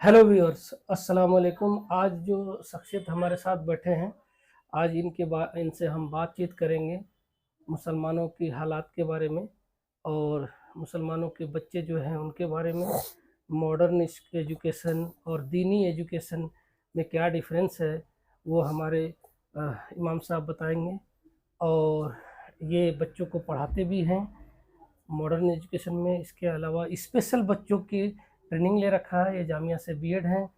Hello viewers, अस्सलाम वालेकुम। आज जो शख्सियत हमारे साथ बैठे हैं, आज इनसे हम बातचीत करेंगे मुसलमानों की हालात के बारे में और मुसलमानों के बच्चे जो हैं उनके बारे में। मॉडर्न एजुकेशन और दीनी एजुकेशन में क्या डिफरेंस है वो हमारे इमाम साहब बताएंगे। और ये बच्चों को पढ़ाते भी हैं मॉडर्न एजुकेशन में। इसके अलावा स्पेशल बच्चों की ट्रेनिंग ले रखा है, ये जामिया से बीएड हैं।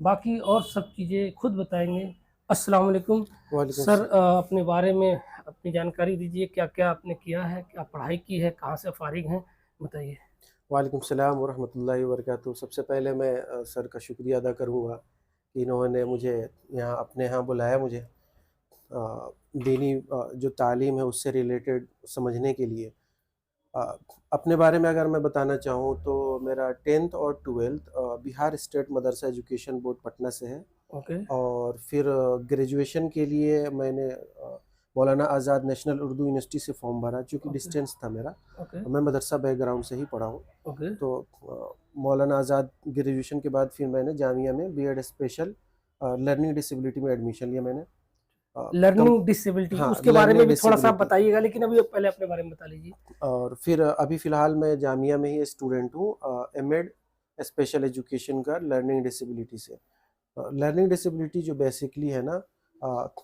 बाकी और सब चीज़ें खुद बताएंगे। अस्सलाम वालेकुम वालेकुम सर, सलाम। अपने बारे में अपनी जानकारी दीजिए। क्या क्या आपने किया है, क्या पढ़ाई की है, कहाँ से फारिग हैं, बताइए। वालेकुम सलाम व रहमतुल्लाहि व बरकातहू। सबसे पहले मैं सर का शुक्रिया अदा करूँगा कि इन्होंने मुझे यहाँ अपने यहाँ बुलाया, मुझे दीनी जो तालीम है उससे रिलेटेड समझने के लिए। अ, अपने बारे में अगर मैं बताना चाहूँ तो मेरा 10th और 12th बिहार स्टेट मदरसा एजुकेशन बोर्ड पटना से है। ओके। और फिर ग्रेजुएशन के लिए मैंने मौलाना आज़ाद नेशनल उर्दू यूनिवर्सिटी से फॉर्म भरा, चूँकि ओके। डिस्टेंस था मेरा। ओके। मैं मदरसा बैकग्राउंड से ही पढ़ा हूँ। ओके। तो मौलाना आज़ाद ग्रेजुएशन के बाद फिर मैंने जामिया में बीएड स्पेशल लर्निंग डिसेबिलिटी में एडमिशन लिया मैंने। कम लर्निंग डिसेबिलिटी हाँ, उसके बारे में लर्निंग भी थोड़ा सा डिसेबिलिटी। बताइएगा, लेकिन अभी पहले अपने बारे में बता लीजिए। और फिर अभी फ़िलहाल मैं जामिया में ही स्टूडेंट हूँ, एमएड स्पेशल एजुकेशन का लर्निंग डिसेबिलिटी से। लर्निंग डिसेबिलिटी जो बेसिकली है ना,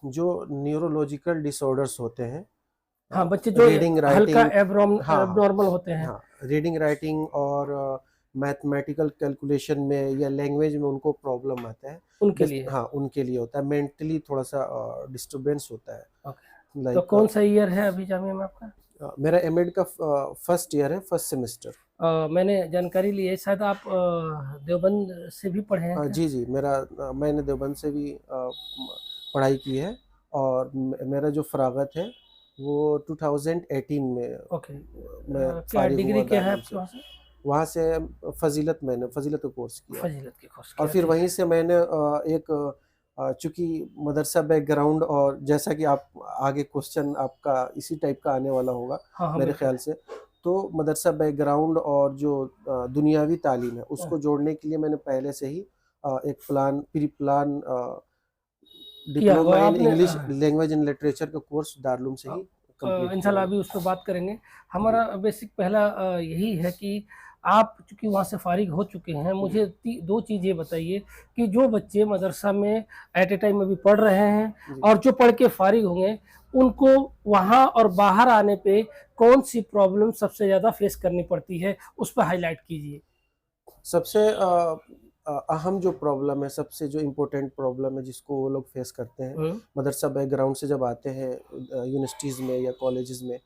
जो न्यूरोलॉजिकल डिसऑर्डर्स होते हैं, हाँ, बच्चे जो रीडिंग हल्का राइटिंग। हाँ, एबनॉर्मल होते हैं हाँ, रीडिंग राइटिंग और मैथमेटिकल कैलकुलेशन में या लैंग्वेज में उनको प्रॉब्लम आता है। उनके लिए। हाँ, उनके लिए होता है। मेंटली थोड़ा सा डिस्टर्बेंस होता है। ओके। तो लाइक कौन सा ईयर है अभी जामिया में आपका? मेरा एमएड का फर्स्ट ईयर है, फर्स्ट सेमेस्टर। मैंने जानकारी ली है, शायद आप देवबंद से भी पढ़े हैं क्या? जी जी, मैंने देवबंद से भी पढ़ाई की है। और मेरा जो फ़राग़त है वो 2018 में ओके। मैं क्या फ़ारिग डिग्री हुआ क्या है दारुल आपके से। वहाँ से? वहाँ से मैंने फ़ज़ीलत का कोर्स किया। फजीलत के कोर्स और किया, फिर ठीक वहीं है। से मैंने चूँकि मदरसा बैकग्राउंड, और जैसा कि आप आगे क्वेश्चन आपका इसी टाइप का आने वाला होगा हाँ हाँ, मेरे बिल्कुल। ख़्याल से। तो मदरसा बैकग्राउंड और जो दुनियावी तालीम है हाँ, उसको जोड़ने के लिए मैंने पहले से ही एक प्री प्लान किया हुआ डिप्लोमा इन आपने। इंग्लिश लैंग्वेज एंड लिटरेचर का कोर्स दारुल से ही कंप्लीट किया इंशाल्लाह मैंने। अभी उस पर बात करेंगे। जी, हमारा बेसिक पहला यही है कि आप चूँकि वहाँ से फ़ारिग हो चुके हैं, जी, मुझे ती 2 चीज़ें बताइए कि जो बच्चे मदरसा में एट ए टाइम अभी पढ़ रहे हैं जी। और जो पढ़ के फ़ारिग होंगे, उनको वहाँ और बाहर आने पे कौन-सी प्रॉब्लम सबसे ज़्यादा फ़ेस करनी पड़ती है? उस पे हाइलाइट कीजिए। सबसे अहम जो प्रॉब्लम है, सबसे जो इम्पोर्टेंट प्रॉब्लम है जिसको वो लोग फेस करते हैं, हुँ। मदरसा बैकग्राउंड से जब आते हैं यूनिवर्सिटीज़ में या कॉलेजेस में,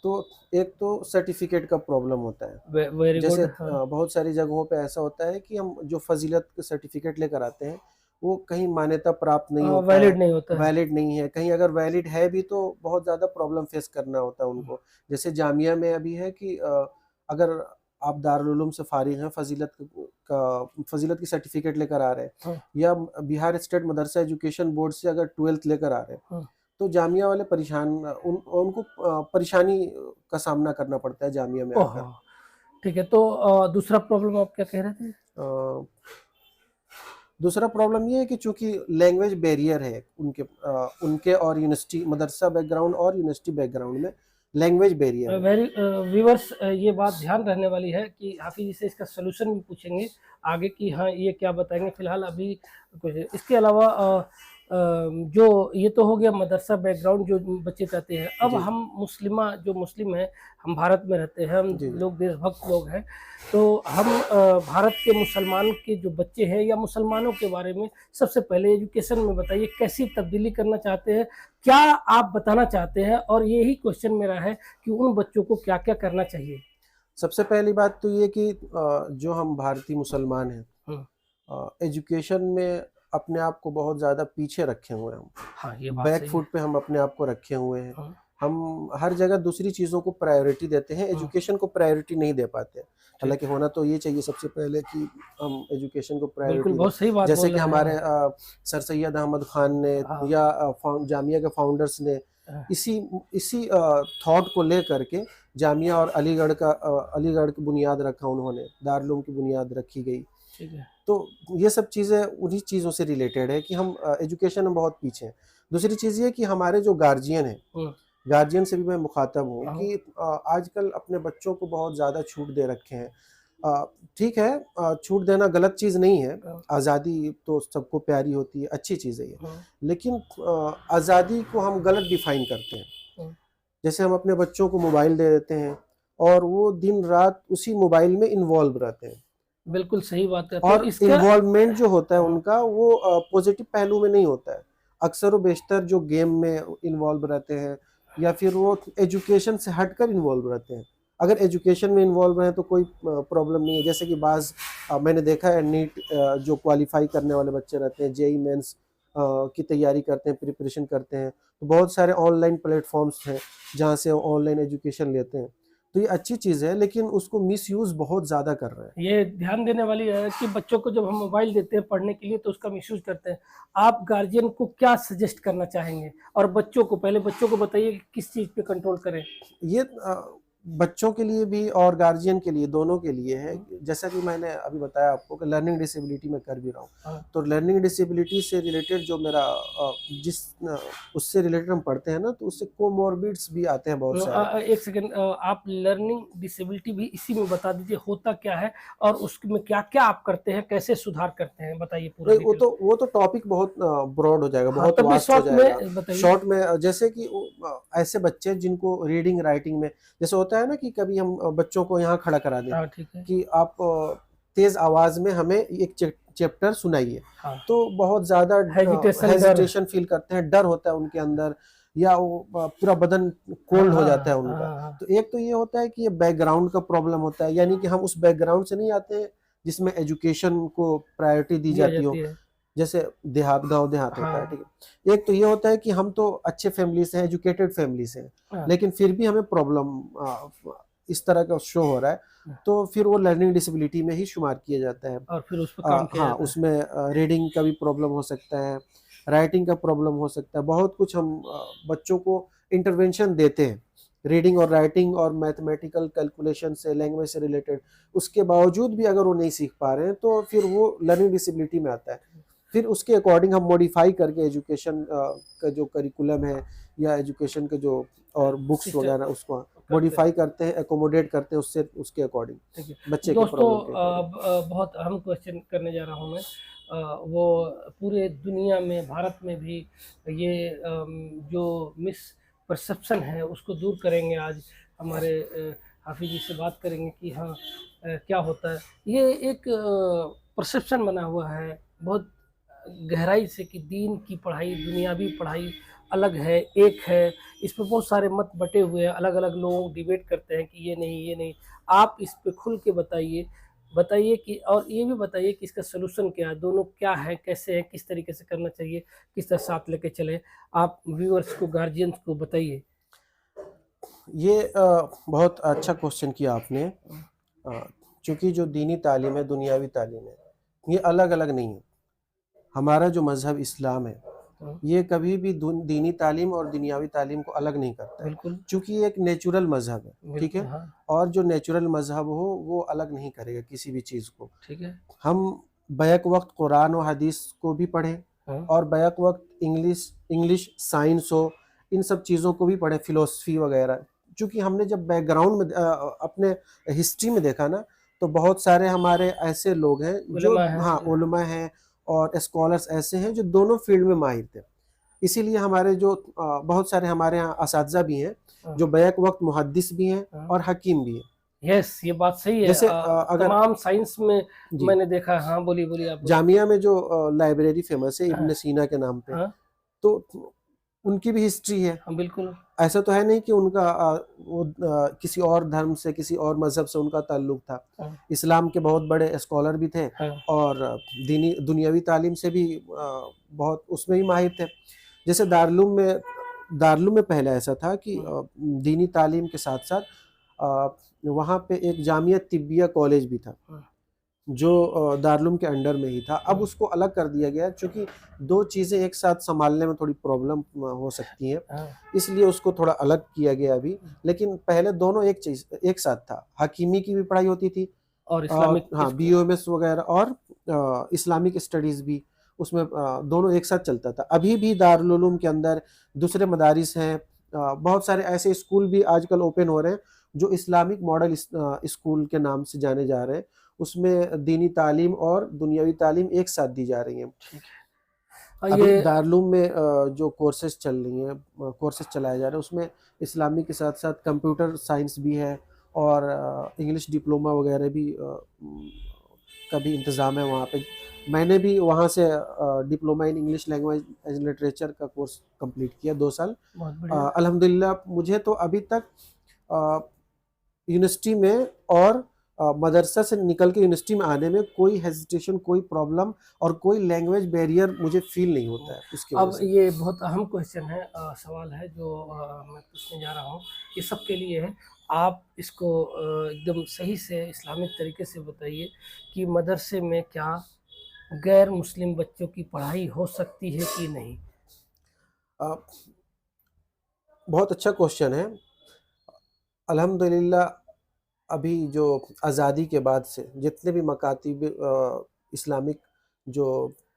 तो एक तो सर्टिफ़िकेट का प्रॉब्लम होता है। वेरी जैसे गुड। हाँ। बहुत सारी जगहों पे ऐसा होता है कि हम जो फ़ज़ीलत का सर्टिफ़िकेट लेकर आते हैं, वो कहीं मान्यता प्राप्त नहीं होता है, वैलिड नहीं होता है। वैलिड नहीं है। कहीं अगर वैलिड है भी तो बहुत ज़्यादा प्रॉब्लम फेस करना होता है उनको। जैसे जामिया में अभी है कि अगर आप दारुल उलूम से फ़ारिग हैं, फ़ज़ीलत की सर्टिफ़िकेट लेकर आ रहे हैं, हाँ, या बिहार स्टेट मदरसा एजुकेशन बोर्ड से अगर 12th लेकर आ रहे हैं, हाँ। तो जामिया वाले उनको परेशानी का सामना करना पड़ता है जामिया में ओह! आकर। ठीक है, तो दूसरा प्रॉब्लम आप क्या कह रहे थे? अ, दूसरा प्रॉब्लम ये है कि चूँकि लैंग्वेज बैरियर है उनके और यूनिवर्सिटी मदरसा बैकग्राउंड और यूनिवर्सिटी बैकग्राउंड में लैंग्वेज बैरियर है। वेरी व्यूअर्स, ये बात ध्यान रहने वाली है कि हाफ़िज़ जी से इसका सॉल्यूशन भी पूछेंगे आगे कि हाँ, ये क्या बताएँगे। फ़िलहाल अभी कुछ इसके अलावा जो ये तो हो गया मदरसा बैकग्राउंड जो बच्चे चाहते हैं। अब जी, हम जो मुस्लिम हैं, हम भारत में रहते हैं, हम जी, जी। लोग देशभक्त लोग हैं। तो हम भारत के मुसलमान के जो बच्चे हैं या मुसलमानों के बारे में सबसे पहले एजुकेशन में बताइए, कैसी तब्दीली करना चाहते हैं? क्या आप बताना चाहते हैं? और यही क्वेश्चन मेरा है कि उन बच्चों को क्या-क्या करना चाहिए? सबसे पहली बात तो ये कि जो हम भारतीय मुसलमान हैं, हुँ। एजुकेशन में अपने आप को बहुत ज़्यादा पीछे रखे हुए हैं हाँ, ये हम। बात बैक सही है। फुट पे हम अपने आप को रखे हुए हैं। हाँ, हम हर जगह दूसरी चीज़ों को प्रायोरिटी देते हैं, हाँ, एजुकेशन को प्रायोरिटी नहीं दे पाते। ठीक हालाँकि है। होना तो ये चाहिए सबसे पहले कि हम एजुकेशन को बिल्कुल, प्रायोरिटी दें। बहुत सही बात जैसे बोल कि रहे हमारे हैं। सर सैयद अहमद ख़ान ने हाँ, या जामिया के फाउंडर्स ने हाँ, इसी इसी थॉट को लेकर के जामिया और अलीगढ़ की बुनियाद रखा उन्होंने, दारुल उलूम की बुनियाद रखी गई। ठीक है। तो ये सब चीज़ें उन्हीं चीज़ों से रिलेटेड है कि हम एजुकेशन में बहुत पीछे हैं। दूसरी चीज़ ये कि हमारे जो गार्जियन हैं, हुँ, गार्जियन से भी मैं मुखातब हूँ हाँ, कि आजकल अपने बच्चों को बहुत ज़्यादा छूट दे रखे हैं। ठीक है, छूट देना गलत चीज़ नहीं है, हाँ, आज़ादी तो सबको प्यारी होती है, अच्छी चीज़ है ये। हाँ, लेकिन आज़ादी को हम गलत डिफ़ाइन करते हैं। हाँ। जैसे हम अपने बच्चों को मोबाइल दे देते हैं और वो दिन-रात उसी मोबाइल में इन्वॉल्व रहते हैं। बिल्कुल सही बात है। तो और इसका इन्वॉल्वमेंट जो होता है हाँ, उनका वो पॉजिटिव पहलू में नहीं होता है। अक्सर व बेशतर जो गेम में इन्वॉल्व रहते हैं या फिर वो एजुकेशन से हटकर इन्वॉल्व रहते हैं। अगर एजुकेशन में इन्वॉल्व हैं तो कोई प्रॉब्लम नहीं है। जैसे कि मैंने देखा है नीट जो क्वालीफाई करने वाले बच्चे रहते हैं, जेईई मेंस की तैयारी करते हैं, प्रिपरेशन करते हैं, तो बहुत सारे ऑनलाइन प्लेटफ़ॉर्म्स हैं जहाँ से वो ऑनलाइन एजुकेशन लेते हैं। तो ये अच्छी चीज़ है लेकिन उसको मिसयूज़ बहुत ज़्यादा कर रहे हैं। ये ध्यान देने वाली है कि बच्चों को जब हम मोबाइल देते हैं पढ़ने के लिए तो उसका मिसयूज़ करते हैं। आप गार्जियन को क्या सजेस्ट करना चाहेंगे? और बच्चों को पहले बच्चों को बताइए कि किस चीज़ पे कंट्रोल करें? ये बच्चों के लिए भी और गार्जियन के लिए, दोनों के लिए है। हुँ, जैसा कि मैंने अभी बताया आपको कि लर्निंग डिसेबिलिटी मैं कर भी रहा हूँ। हाँ। तो लर्निंग डिसेबिलिटी से रिलेटेड जो मेरा जिस उससे रिलेटेड हम पढ़ते हैं ना, तो उससे कोमॉर्बिड्स भी आते हैं बहुत सारे। एक सेकंड, आप लर्निंग डिसेबिलिटी भी इसी में बता दीजिए होता क्या है और उसमें क्या-क्या आप करते हैं, कैसे सुधार करते हैं? बताइए पूरा नहीं, डिटेल। वो तो टॉपिक बहुत ब्रॉड हो जाएगा, हाँ, बहुत तब भी वास्ट हो शॉर्ट जाएगा। में बताइए। शॉर्ट में जैसे कि ऐसे बच्चे जिनको रीडिंग, राइटिंग में जैसे होता है ना कि कभी हम बच्चों को यहाँ खड़ा करा दें हाँ, ठीक है। कि आप तेज़ आवाज़ में हमें एक चैप्टर सुनाइए। हाँ, तो बहुत ज़्यादा हेजिटेशन, डर। हेजिटेशन फ़ील करते हैं, डर होता है उनके अंदर या वो पूरा बदन हाँ, कोल्ड हो हाँ, जाता है हाँ, उनका। हाँ, हाँ। तो एक तो ये होता है कि ये बैकग्राउंड का प्रॉब्लम होता है, यानी कि हम उस बैकग्राउंड से नहीं आते हैं जिसमें एजुकेशन को प्रायोरिटी दी दिया जाती हो। जाती है। जैसे गाँव देहात होता है, हाँ, ठीक है। एक तो ये होता है कि हम तो अच्छे फैमिली से हैं, एजुकेटेड फैमिली से हैं, हाँ, लेकिन फिर भी हमें प्रॉब्लम इस तरह का शो हो रहा है, हाँ। तो फिर वो लर्निंग डिसेबिलिटी में ही शुमार किया जाता है। और फिर उस पे काम किया हाँ, जाता है। उसमें रीडिंग का भी प्रॉब्लम हो सकता है, राइटिंग का प्रॉब्लम हो सकता है, बहुत कुछ हम बच्चों को इंटरवेंशन देते हैं, रीडिंग और राइटिंग और मैथमेटिकल कैलकुलेशन से, लैंग्वेज से रिलेटेड। उसके बावजूद भी अगर वो नहीं सीख पा रहे हैं, तो फिर वो लर्निंग डिसेबिलिटी में आता है। फिर उसके अकॉर्डिंग हम मॉडिफाई करके एजुकेशन का जो करिकुलम है या एजुकेशन के जो और बुक्स सिस्टम वगैरह उसको करते मॉडिफाई हैं। करते हैं, एकोमोडेट करते हैं उससे उसके अकॉर्डिंग, ठीक है। बच्चे के दोस्तों, प्रॉब्लम के अकॉर्डिंग। बहुत अहम क्वेश्चन करने जा रहा हूँ मैं। वो पूरे दुनिया में, भारत में भी ये जो मिसपरसेप्शन है उसको दूर करेंगे आज। हमारे हाफ़िज़ जी से बात करेंगे कि हाँ, क्या होता है। ये एक परसेप्शन बना हुआ है बहुत गहराई से कि दीन की पढ़ाई, दुनियावी पढ़ाई अलग है, एक है। इस पे बहुत सारे मत बँटे हुए हैं, अलग-अलग लोग डिबेट करते हैं कि ये नहीं, ये नहीं। आप इस पे खुल के बताइए। बताइए कि और ये भी बताइए कि इसका सॉल्यूशन क्या है? दोनों क्या है, कैसे हैं, किस तरीके से करना चाहिए, किस तरह साथ लेके चलें? आप व्यूअर्स को, गार्जियंस को बताइए। ये बहुत अच्छा क्वेश्चन किया आपने। चूँकि जो दीनी तालीम है, दुनियावी तालीम है, ये अलग-अलग नहीं है। हमारा जो मज़हब इस्लाम है, हाँ, ये कभी भी दीनी तालीम और दुनियावी तालीम को अलग नहीं करता है। बिल्कुल, चूँकि ये एक नेचुरल मज़हब है, ठीक बिल्कुल, है? हाँ, और जो नेचुरल मज़हब हो, वो अलग नहीं करेगा किसी भी चीज़ को। ठीक है। हम बैक वक़्त कुरान और हदीस को भी पढ़ें हाँ, और बैक वक़्त इंग्लिश इंग्लिश साइंस हो, इन सब चीज़ों को भी पढ़ें, फ़िलॉसफ़ी वग़ैरह। चूँकि हमने जब बैकग्राउंड में अपने हिस्ट्री में देखा ना, तो बहुत सारे हमारे ऐसे लोग हैं जो उलमा हैं। हाँ, उलमा हैं और स्कॉलर्स ऐसे हैं जो दोनों फ़ील्ड में माहिर थे। इसीलिए हमारे जो बहुत सारे हमारे यहाँ असातिज़ा भी हैं, हाँ, जो बैक वक़्त मुहद्दिस भी हैं हाँ। और हकीम भी हैं। यस, ये बात सही है। जैसे अगर तमाम साइंस में जी। मैंने देखा है। हाँ, बोलिए, बोलिए, आप बोलिए। जामिया में जो लाइब्रेरी फ़ेमस है हाँ, इब्न सीना के नाम पे, हाँ, तो उनकी भी हिस्ट्री है। हाँ, बिल्कुल। ऐसा तो है नहीं कि उनका किसी और धर्म से, किसी और मज़हब से उनका ताल्लुक था। हाँ, इस्लाम के बहुत बड़े स्कॉलर भी थे हाँ, और दीनी दुनियावी तालीम से भी बहुत उसमें भी माहिर थे। जैसे दारुल उलूम में पहले ऐसा था कि हाँ, दीनी तालीम के साथ-साथ वहाँ पे एक जामिया तिब्बिया कॉलेज भी था। हाँ, जो दारुल उलूम के अंडर में ही था। अब हाँ, उसको अलग कर दिया गया चूँकि 2 चीज़ें एक साथ सँभालने में थोड़ी प्रॉब्लम हो सकती है, हाँ, इसलिए उसको थोड़ा अलग किया गया अभी। लेकिन पहले दोनों एक साथ था। हकीमी की भी पढ़ाई होती थी और और इस्लामिक हाँ, बीओएमएस वग़ैरह और इस्लामिक स्टडीज़ भी उसमें दोनों एक साथ चलता था। अभी भी दारुल उलूम के अंदर दूसरे मदारिस हैं, बहुत सारे ऐसे स्कूल भी आजकल ओपन हो रहे हैं जो इस्लामिक मॉडल स्कूल के नाम से जाने जा रहे हैं। उसमें दीनी तालीम और दुनियावी तालीम एक साथ दी जा रही हैं। ठीक है। अभी ये दारुल में जो कोर्सेज चल रही हैं, कोर्सेज चलाए जा रहे हैं, उसमें इस्लामी के साथ साथ कंप्यूटर साइंस भी है और इंग्लिश डिप्लोमा वगैरह भी का भी इंतज़ाम है वहाँ पे। मैंने भी वहाँ से diploma in English language and literature का कोर्स कंप्लीट किया 2 साल। बहुत बढ़िया। अल्हम्दुलिल्लाह मुझे तो अभी तक अ, यूनिवर्सिटी में और मदरसा से निकल के यूनिवर्सिटी में आने में कोई हेजिटेशन, कोई प्रॉब्लम और कोई लैंग्वेज बैरियर मुझे फ़ील नहीं होता है उसकी वजह अब से। ये बहुत अहम क्वेश्चन है, सवाल है जो मैं पूछने जा रहा हूँ, ये सबके लिए है। आप इसको एकदम सही से इस्लामिक तरीके से बताइए कि मदरसे में क्या गैर मुस्लिम बच्चों की पढ़ाई हो सकती है कि नहीं? अ, बहुत अच्छा क्वेश्चन है। अल्हम्दुलिल्लाह अभी जो आज़ादी के बाद से जितने भी मकातिब इस्लामिक जो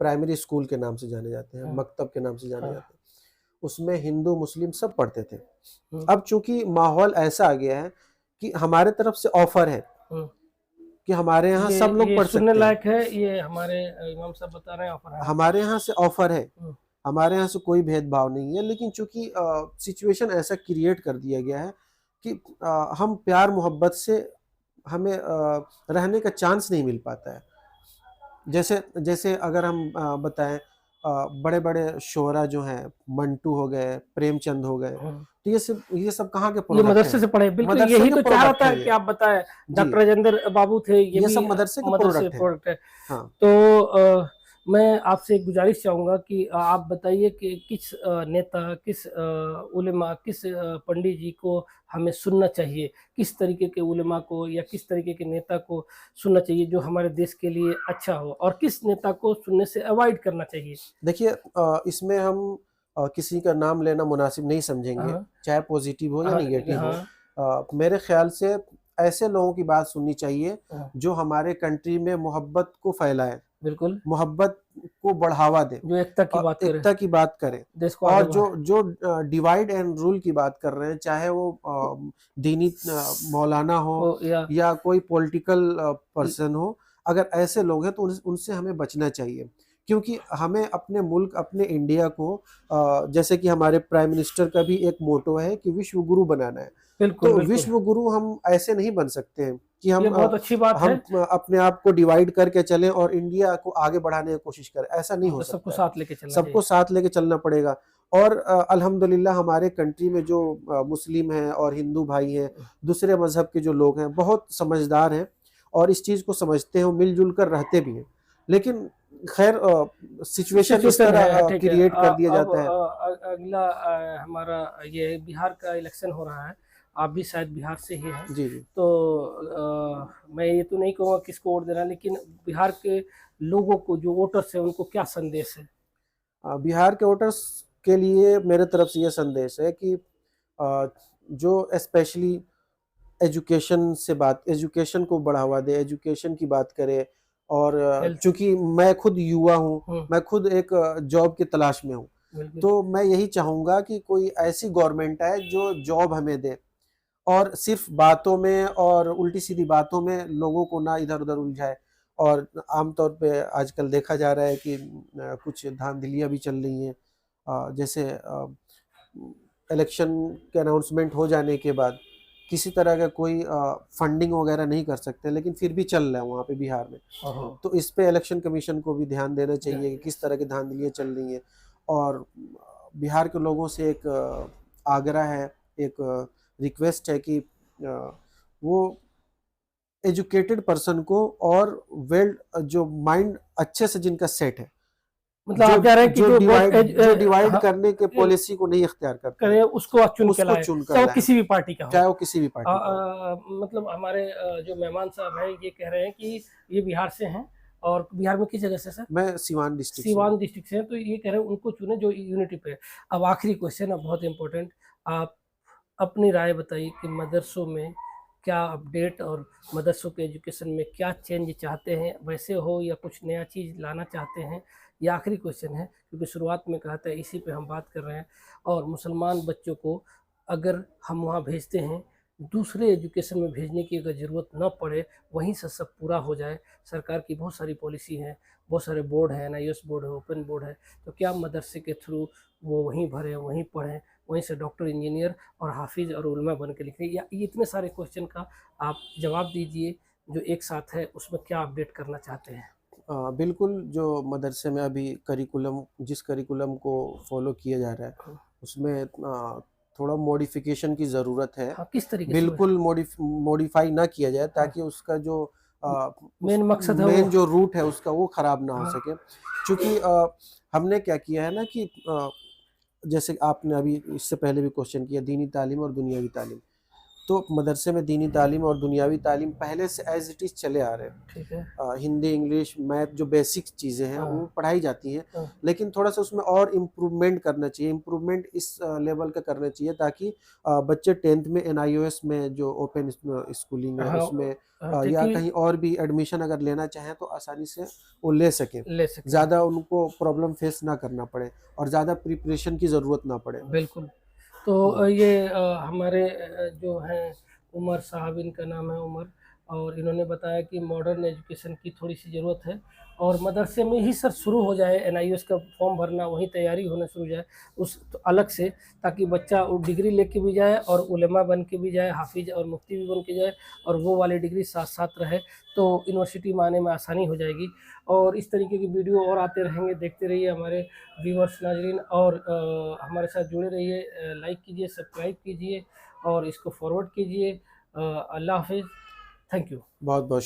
प्राइमरी स्कूल के नाम से जाने जाते हैं, हाँ, मकतब के नाम से जाने हाँ, जाते हैं, उसमें हिंदू मुस्लिम सब पढ़ते थे। हुँ, अब चूँकि माहौल ऐसा आ गया है कि हमारे तरफ से ऑफ़र है हुँ। कि हमारे यहाँ सब लोग ये पढ़ सुनने सकते हैं। लायक है, ये हमारे इमाम साहब बता रहे हैं, ऑफ़र है। हमारे यहाँ से ऑफ़र है, हुँ, हमारे यहाँ से कोई भेदभाव नहीं है, लेकिन चूँकि सिचुएशन ऐसा क्रिएट कर दिया गया है कि हम प्यार मोहब्बत से हमें रहने का चांस नहीं मिल पाता है। जैसे जैसे अगर हम बताएँ, बड़े-बड़े शोरा जो हैं, मंटू हो गए, प्रेमचंद हो गए, हुँ। तो ये सब कहाँ के ये प्रोडक्ट मदरसे हैं? से पढ़े, बिल्कुल मदरसे यही के तो चाह रहा प्रोडक्ट था हैं कि ये। आप बताएँ। जी, डॉक्टर राजेंद्र बाबू थे, ये ये भी सब मदरसे के मदरसे प्रोडक्ट से हैं। प्रोडक्ट है। हाँ। तो मैं आपसे एक गुज़ारिश चाहूँगा कि आप बताइए कि किस नेता, किस उलेमा, किस पंडित जी को हमें सुनना चाहिए? किस तरीके के उलेमा को या किस तरीके के नेता को सुनना चाहिए जो हमारे देश के लिए अच्छा हो? और किस नेता को सुनने से अवॉइड करना चाहिए? देखिए, इसमें हम किसी का नाम लेना मुनासिब नहीं समझेंगे, हाँ, चाहे पॉज़िटिव हो या हाँ, नेगेटिव हो। हाँ, मेरे ख़्याल से ऐसे लोगों की बात सुननी चाहिए हाँ, जो हमारे कंट्री में मोहब्बत को फैलाएँ, बिल्कुल, मोहब्बत को बढ़ावा दें जो एकता की और बात करे, एकता की बात करें। देश को आगे और जो जो डिवाइड एंड रूल की बात कर रहे हैं, चाहे वो दीनी मौलाना हो को या या कोई पॉलिटिकल पर्सन हो, अगर ऐसे लोग हैं तो उनसे हमें बचना चाहिए। क्योंकि हमें अपने मुल्क, अपने इंडिया को जैसे कि हमारे प्राइम मिनिस्टर का भी एक मोटो है कि विश्व गुरु बनाना है। बिल्कुल, तो बिल्कुल। विश्व गुरु हम ऐसे नहीं बन सकते हैं कि ये बहुत अच्छी बात है। अपने आप को डिवाइड करके चलें और इंडिया को आगे बढ़ाने की कोशिश करें, ऐसा नहीं हो मतलब सबको सकता है। साथ लेके चलना सबको चाहिए। साथ लेके चलना पड़ेगा। और अल्हम्दुलिल्लाह हमारे कंट्री में जो मुस्लिम हैं और हिंदू भाई हैं, दूसरे मज़हब के जो लोग हैं, बहुत समझदार हैं और इस चीज़ को समझते हैं और मिल-जुल कर रहते भी हैं। लेकिन ख़ैर सिचुएशन इस सिचुएशन तरह है, ठीक है। क्रिएट कर दिया अब जाता है। अगला हमारा ये बिहार का इलेक्शन हो रहा है। आप भी शायद बिहार से ही हैं। जी, जी। तो मैं ये तो नहीं कहूँगा किसको वोट देना, लेकिन बिहार के लोगों को, जो वोटर्स हैं, उनको क्या संदेश है? बिहार के वोटर्स के लिए मेरे तरफ से ये संदेश है कि जो स्पेशली एजुकेशन को बढ़ावा दे, एजुकेशन की बात करे और हेल्थ। चूँकि मैं खुद युवा हूँ, हुँ, मैं खुद एक जॉब की तलाश में हूँ, बिल्कुल। तो मैं यही चाहूँगा कि कोई ऐसी गवर्नमेंट आए जो जॉब हमें दे और सिर्फ़ बातों में और उल्टी-सीधी बातों में लोगों को ना इधर-उधर उलझाए। और आम तौर पे आजकल देखा जा रहा है कि कुछ धांधलियाँ भी चल रही हैं। जैसे इलेक्शन के अनाउंसमेंट हो जाने के बाद किसी तरह का कोई फंडिंग वगैरह नहीं कर सकते, लेकिन फिर भी चल रहा है वहाँ पे बिहार में। ओहो! तो इस पे इलेक्शन कमीशन को भी ध्यान देना ध्यान चाहिए कि देना किस चाहिए। तरह की धांधलियाँ चल रही हैं। और बिहार के लोगों से एक आग्रह है, एक रिक्वेस्ट है कि वो एजुकेटेड पर्सन को और वेल जो माइंड अच्छे से जिनका सेट है, मतलब आप कह रहे हैं कि जो बहुत जो डिवाइड हाँ, करने के पॉलिसी को नहीं इख्तियार करते हैं, करे उसको आप चुन के उसको लाएँ, चुन कर चाहे वो लाएँ, किसी भी पार्टी का हो। चाहे वो किसी भी पार्टी का हो। मतलब हमारे जो मेहमान साहब हैं, ये कह रहे हैं कि ये बिहार से हैं और बिहार में किस जगह से सर? मैं सिवान डिस्ट्रिक्ट से हूँ। सीवान डिस्ट्रिक्ट से हैं, तो ये कह रहे हैं उनको चुनें जो यूनिटी पे है। अब आखिरी क्वेश्चन है बहुत इम्पोर्टेंट, आप अपनी राय बताइए कि मदरसों में क्या अपडेट और मदरसों के एजुकेशन में क्या चेंज चाहते हैं, वैसे हो या कुछ नया चीज़ लाना चाहते हैं? ये आखिरी क्वेश्चन है, क्योंकि शुरुआत में कहा था इसी पे हम बात कर रहे हैं। और मुसलमान बच्चों को अगर हम वहाँ भेजते हैं, दूसरे एजुकेशन में भेजने की अगर ज़रूरत ना पड़े, वहीं से सब पूरा हो जाए। सरकार की बहुत सारी पॉलिसी है, बहुत सारे बोर्ड हैं, एनआईओएस बोर्ड है, ओपन बोर्ड है, तो क्या मदरसे के थ्रू वो वहीं भरें, वहीं पढ़ें, वहीं से डॉक्टर, इंजीनियर और हाफिज़ और उलमा बन के लिखें? या ये इतने सारे क्वेश्चन का आप जवाब दीजिए जो एक साथ है, उसमें क्या अपडेट करना चाहते हैं? बिल्कुल, जो मदरसे में अभी जिस करिकुलम को फ़ॉलो किया जा रहा है, हाँ, उसमें थोड़ा मॉडिफ़िकेशन की ज़रूरत है। हाँ, किस तरीके से? बिल्कुल मॉडिफ़ाई ना किया जाए, हाँ, ताकि उसका जो उस मेन मकसद है वो। मेन जो रूट है उसका, वो ख़राब ना हो हाँ, सके। चूँकि हमने क्या किया है ना कि जैसे आपने अभी इससे पहले भी क्वेश्चन किया, दीनी तालीम और दुनियावी तालीम। तो मदरसे में दीनी तालीम और दुनियावी तालीम पहले से एज़ इट इज़ चले आ रहे हैं। ठीक है। हिंदी, इंग्लिश, मैथ, जो बेसिक चीज़ें हैं हाँ, वो पढ़ाई जाती हैं, हाँ, लेकिन थोड़ा-सा उसमें और इम्प्रूवमेंट करना चाहिए। इम्प्रूवमेंट इस लेवल का करना चाहिए, ताकि बच्चे 10th में एनआईओएस में जो ओपन स्कूलिंग है हाँ, उसमें या क्योंकि कहीं और भी एडमिशन अगर लेना चाहें तो आसानी से वो ले सकें। ले सकें। ज़्यादा उनको प्रॉब्लम फेस ना करना पड़े और ज़्यादा प्रिपरेशन की ज़रूरत ना पड़े। बिल्कुल। तो हुँ। ये हमारे जो हैं उमर साहब, इनका नाम है उमर, और इन्होंने बताया कि मॉडर्न एजुकेशन की थोड़ी-सी ज़रूरत है और मदरसे में ही सर शुरू हो जाए एनआईओएस का फॉर्म भरना, वहीं तैयारी होना शुरू हो जाए उस तो अलग से, ताकि बच्चा वो डिग्री लेके भी जाए और उलेमा बन के भी जाए, हाफ़िज़ और मुफ्ती भी बन के जाए और वो वाली डिग्री साथ-साथ रहे, तो यूनिवर्सिटी में आने में आसानी हो जाएगी। और इस तरीके की वीडियो और आते रहेंगे, देखते रहिए हमारे व्यूअर्स नाज़रीन, और हमारे साथ जुड़े रहिए, लाइक कीजिए, सब्सक्राइब कीजिए और इसको फॉरवर्ड कीजिए। अल्लाह हाफ़िज़। Thank you. बहुत-बहुत